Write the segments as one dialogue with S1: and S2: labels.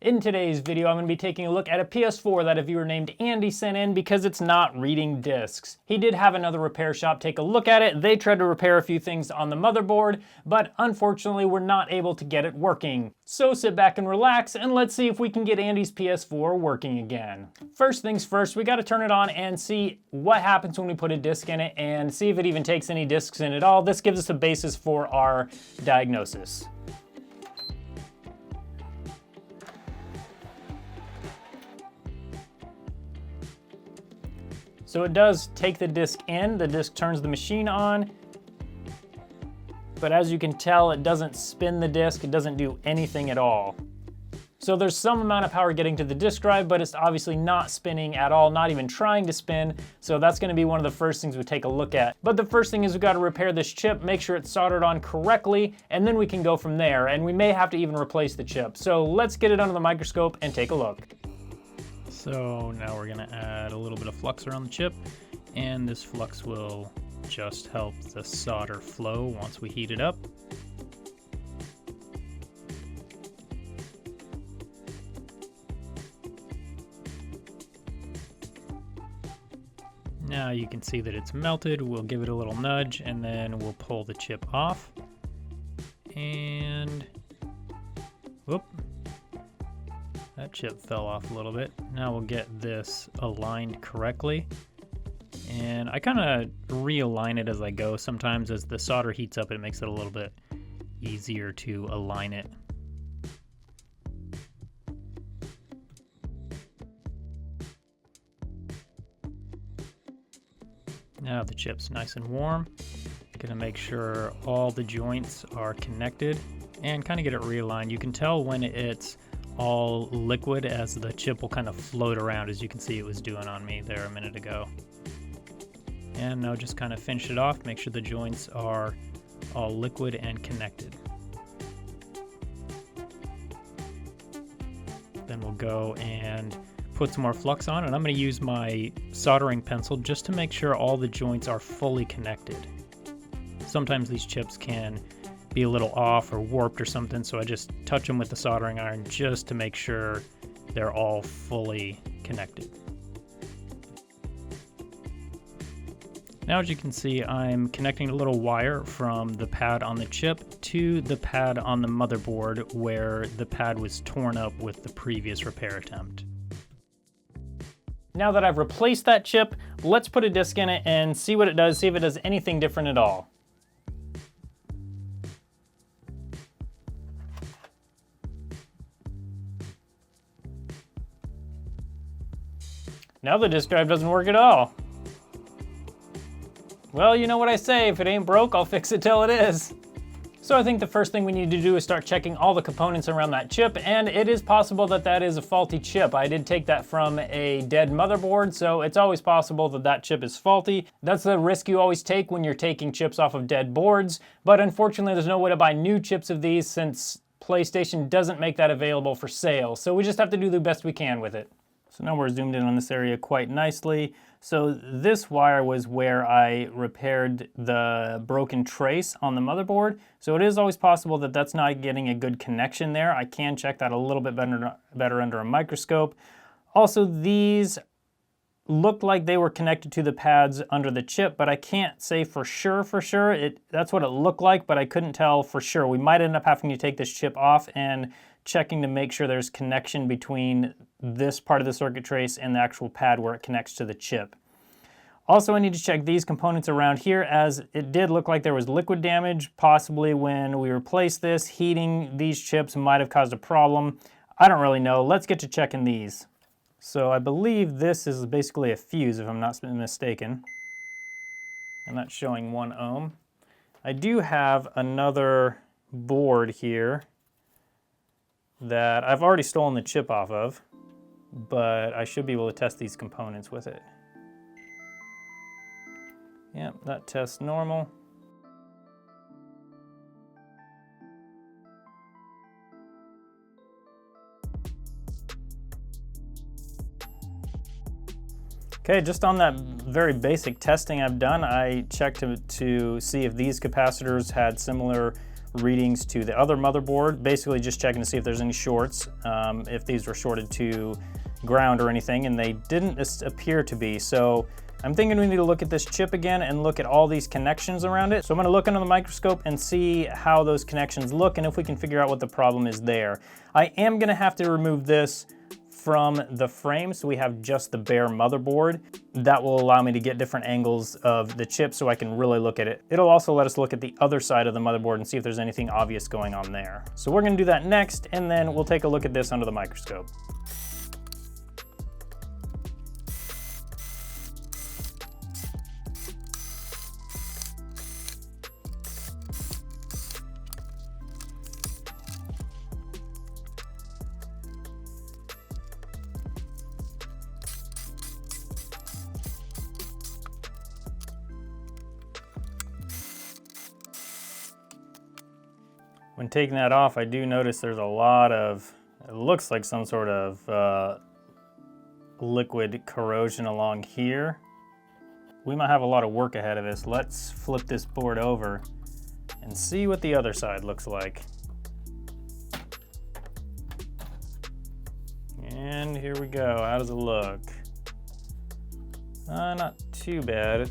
S1: In today's video, I'm going to be taking a look at a PS4 that a viewer named Andy sent in because it's not reading discs. He did have another repair shop take a look at it. They tried to repair a few things on the motherboard, but unfortunately were not able to get it working. So sit back and relax and let's see if we can get Andy's PS4 working again. First things first, we got to turn it on and see what happens when we put a disc in it and see if it even takes any discs in at all. This gives us a basis for our diagnosis. So it does take the disc in, the disc turns the machine on, but as you can tell, it doesn't spin the disc, it doesn't do anything at all. So there's some amount of power getting to the disk drive, but it's obviously not spinning at all, not even trying to spin, so that's gonna be one of the first things we take a look at. But the first thing is we've gotta repair this chip, make sure it's soldered on correctly, and then we can go from there, and we may have to even replace the chip. So let's get it under the microscope and take a look. So now we're gonna add a little bit of flux around the chip, and this flux will just help the solder flow once we heat it up. Now you can see that it's melted. We'll give it a little nudge and then we'll pull the chip off. And whoop. That chip fell off a little bit. Now we'll get this aligned correctly. And I kind of realign it as I go. Sometimes as the solder heats up, it makes it a little bit easier to align it. Now the chip's nice and warm. Gonna make sure all the joints are connected and kind of get it realigned. You can tell when it's all liquid as the chip will kind of float around, as you can see it was doing on me there a minute ago. And now just kind of finish it off, make sure the joints are all liquid and connected. Then we'll go and put some more flux on, and I'm going to use my soldering pencil just to make sure all the joints are fully connected. Sometimes these chips can be a little off or warped or something, so I just touch them with the soldering iron just to make sure they're all fully connected. Now, as you can see, I'm connecting a little wire from the pad on the chip to the pad on the motherboard where the pad was torn up with the previous repair attempt. Now that I've replaced that chip, let's put a disc in it and see what it does, see if it does anything different at all. Now the disk drive doesn't work at all. Well, you know what I say, if it ain't broke, I'll fix it till it is. So I think the first thing we need to do is start checking all the components around that chip, and it is possible that that is a faulty chip. I did take that from a dead motherboard, so it's always possible that that chip is faulty. That's the risk you always take when you're taking chips off of dead boards, but unfortunately there's no way to buy new chips of these since PlayStation doesn't make that available for sale, so we just have to do the best we can with it. So now we're zoomed in on this area quite nicely. So this wire was where I repaired the broken trace on the motherboard. So it is always possible that that's not getting a good connection there. I can check that a little bit better under a microscope. Also, these looked like they were connected to the pads under the chip, but I can't say for sure. That's what it looked like, but I couldn't tell for sure. We might end up having to take this chip off and checking to make sure there's connection between this part of the circuit trace and the actual pad where it connects to the chip. Also, I need to check these components around here, as it did look like there was liquid damage. Possibly when we replaced this, heating these chips might have caused a problem. I don't really know. Let's get to checking these. So I believe this is basically a fuse, if I'm not mistaken. And that's showing 1 ohm. I do have another board here that I've already stolen the chip off of, but I should be able to test these components with it. Yep, that tests normal. Okay, just on that very basic testing I've done, I checked to see if these capacitors had similar readings to the other motherboard, basically just checking to see if there's any shorts, if these were shorted to ground or anything, and they didn't appear to be. So I'm thinking we need to look at this chip again and look at all these connections around it. So I'm gonna look under the microscope and see how those connections look and if we can figure out what the problem is there. I am gonna have to remove this from the frame so we have just the bare motherboard. That will allow me to get different angles of the chip so I can really look at it. It'll also let us look at the other side of the motherboard and see if there's anything obvious going on there. So we're gonna do that next, and then we'll take a look at this under the microscope. When taking that off, I do notice there's a lot of, it looks like some sort of liquid corrosion along here. We might have a lot of work ahead of us. Let's flip this board over and see what the other side looks like. And here we go. How does it look? Not too bad.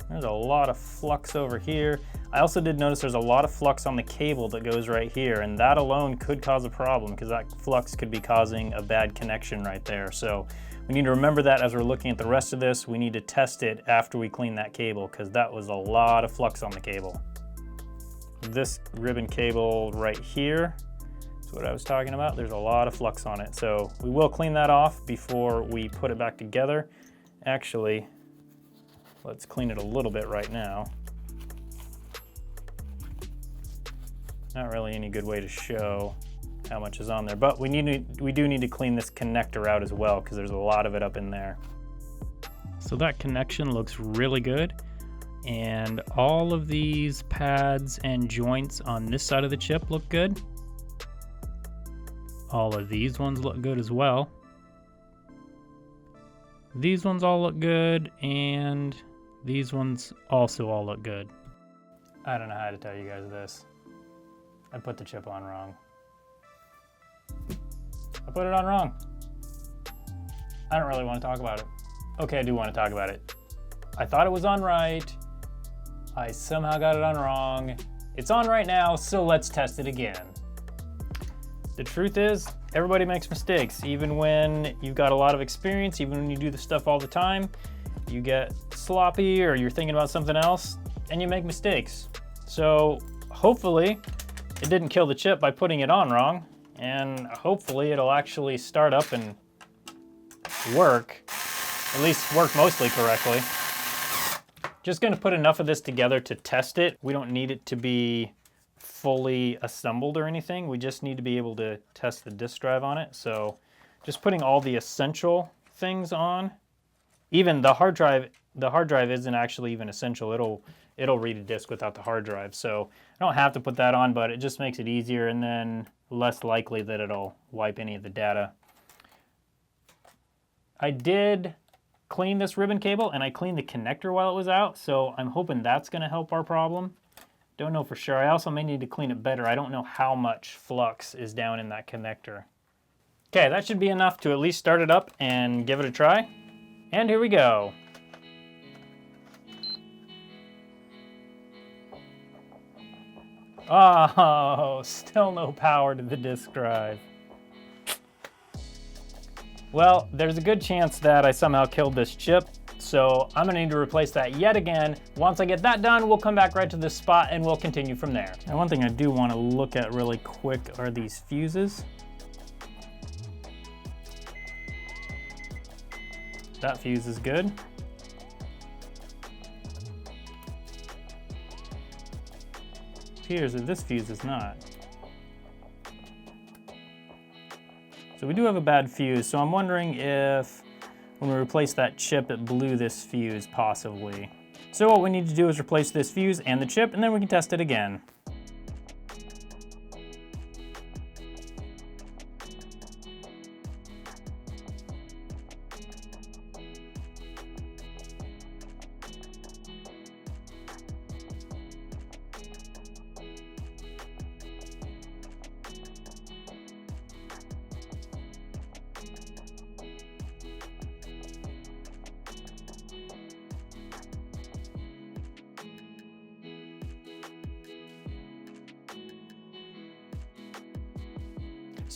S1: There's a lot of flux over here. I also did notice there's a lot of flux on the cable that goes right here, and that alone could cause a problem because that flux could be causing a bad connection right there. So we need to remember that as we're looking at the rest of this. We need to test it after we clean that cable because that was a lot of flux on the cable. This ribbon cable right here is what I was talking about. There's a lot of flux on it. So we will clean that off before we put it back together. Actually, let's clean it a little bit right now. Not really any good way to show how much is on there, but we do need to clean this connector out as well because there's a lot of it up in there. So that connection looks really good, and all of these pads and joints on this side of the chip look good. All of these ones look good as well. These ones all look good, and these ones also all look good. I don't know how to tell you guys this. I put the chip on wrong. I put it on wrong. I don't really want to talk about it. Okay, I do want to talk about it. I thought it was on right. I somehow got it on wrong. It's on right now, so let's test it again. The truth is, everybody makes mistakes. Even when you've got a lot of experience, even when you do this stuff all the time, you get sloppy or you're thinking about something else and you make mistakes. So hopefully it didn't kill the chip by putting it on wrong, and hopefully it'll actually start up and work, at least work mostly correctly. Just gonna put enough of this together to test it. We don't need it to be fully assembled or anything. We just need to be able to test the disk drive on it. So just putting all the essential things on. Even the hard drive isn't actually even essential. It'll read a disk without the hard drive. So I don't have to put that on, but it just makes it easier and then less likely that it'll wipe any of the data. I did clean this ribbon cable and I cleaned the connector while it was out, so I'm hoping that's gonna help our problem. Don't know for sure. I also may need to clean it better. I don't know how much flux is down in that connector. Okay, that should be enough to at least start it up and give it a try. And here we go. Oh, still no power to the disk drive. Well, there's a good chance that I somehow killed this chip, so I'm gonna need to replace that yet again. Once I get that done, we'll come back right to this spot and we'll continue from there. Now, one thing I do want to look at really quick are these fuses. That fuse is good. Appears that this fuse is not. So we do have a bad fuse, so I'm wondering if when we replace that chip, it blew this fuse possibly. So what we need to do is replace this fuse and the chip, and then we can test it again.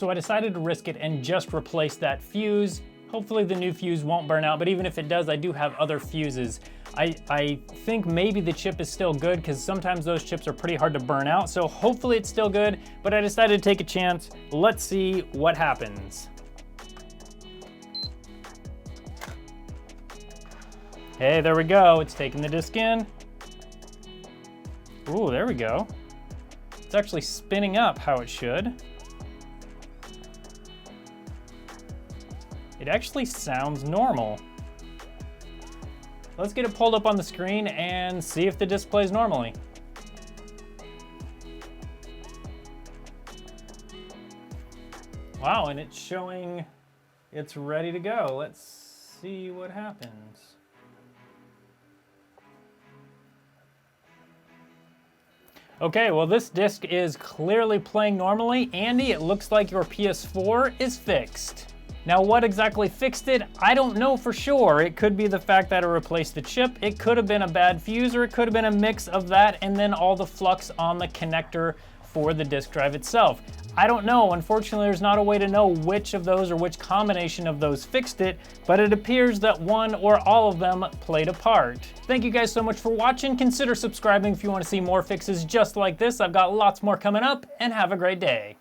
S1: So I decided to risk it and just replace that fuse. Hopefully the new fuse won't burn out, but even if it does, I do have other fuses. I think maybe the chip is still good because sometimes those chips are pretty hard to burn out, so hopefully it's still good, but I decided to take a chance. Let's see what happens. Hey, there we go. It's taking the disc in. Ooh, there we go. It's actually spinning up how it should. It actually sounds normal. Let's get it pulled up on the screen and see if the disc plays normally. Wow, and it's showing it's ready to go. Let's see what happens. Okay, well this disc is clearly playing normally. Andy, it looks like your PS4 is fixed. Now what exactly fixed it? I don't know for sure. It could be the fact that it replaced the chip. It could have been a bad fuse, or it could have been a mix of that and then all the flux on the connector for the disk drive itself. I don't know. Unfortunately, there's not a way to know which of those or which combination of those fixed it, but it appears that one or all of them played a part. Thank you guys so much for watching. Consider subscribing if you want to see more fixes just like this. I've got lots more coming up, and have a great day.